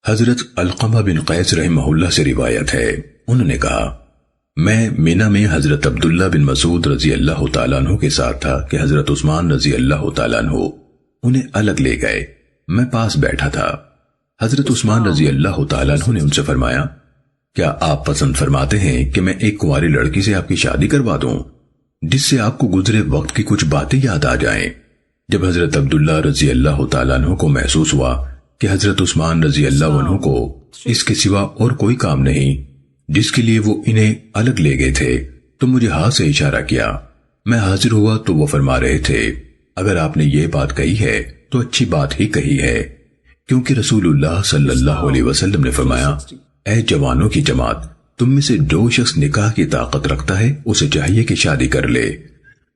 حضرت علقمہ بن قیس رحمہ اللہ سے روایت ہے، انہوں نے کہا میں مینا میں حضرت عبداللہ بن مسعود رضی اللہ تعالیٰ عنہ کے ساتھ تھا کہ حضرت عثمان رضی اللہ تعالیٰ عنہ انہیں الگ لے گئے۔ میں پاس بیٹھا تھا۔ حضرت عثمان رضی اللہ تعالیٰ عنہ نے ان سے فرمایا کیا آپ پسند فرماتے ہیں کہ میں ایک کنواری لڑکی سے آپ کی شادی کروا دوں جس سے آپ کو گزرے وقت کی کچھ باتیں یاد آ جائیں؟ جب حضرت عبداللہ رضی اللہ تعالیٰ عنہ کو محسوس ہوا کہ حضرت عثمان رضی اللہ عنہ کو اس کے سوا اور کوئی کام نہیں جس کے لیے وہ انہیں الگ لے گئے تھے تو مجھے ہاتھ سے اشارہ کیا۔ میں حاضر ہوا تو وہ فرما رہے تھے اگر آپ نے یہ بات کہی ہے تو اچھی بات ہی کہی ہے، کیونکہ رسول اللہ صلی اللہ علیہ وسلم نے فرمایا اے جوانوں کی جماعت، تم میں سے جو شخص نکاح کی طاقت رکھتا ہے اسے چاہیے کہ شادی کر لے،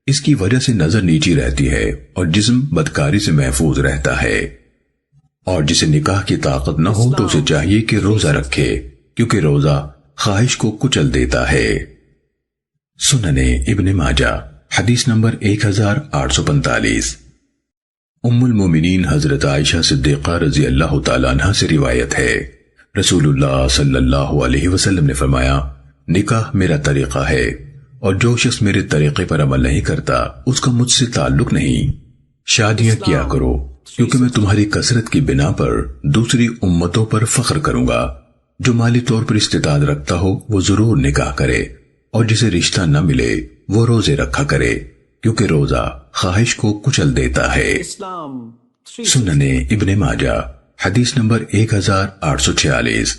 اس کی وجہ سے نظر نیچی رہتی ہے اور جسم بدکاری سے محفوظ رہتا ہے، اور جسے نکاح کی طاقت نہ ہو تو اسے چاہیے کہ روزہ رکھے کیونکہ روزہ خواہش کو کچل دیتا ہے۔ سننے ابن ماجہ حدیث نمبر 1845۔ ام المومنین حضرت عائشہ صدیقہ رضی اللہ تعالیٰ عنہ سے روایت ہے، رسول اللہ صلی اللہ علیہ وسلم نے فرمایا نکاح میرا طریقہ ہے اور جو شخص میرے طریقے پر عمل نہیں کرتا اس کا مجھ سے تعلق نہیں۔ شادیاں کیا کرو کیونکہ میں تمہاری کثرت کی بنا پر دوسری امتوں پر فخر کروں گا۔ جو مالی طور پر استطاعت رکھتا ہو وہ ضرور نکاح کرے، اور جسے رشتہ نہ ملے وہ روزے رکھا کرے کیونکہ روزہ خواہش کو کچل دیتا ہے۔ سننے ابن ماجہ حدیث نمبر 1846۔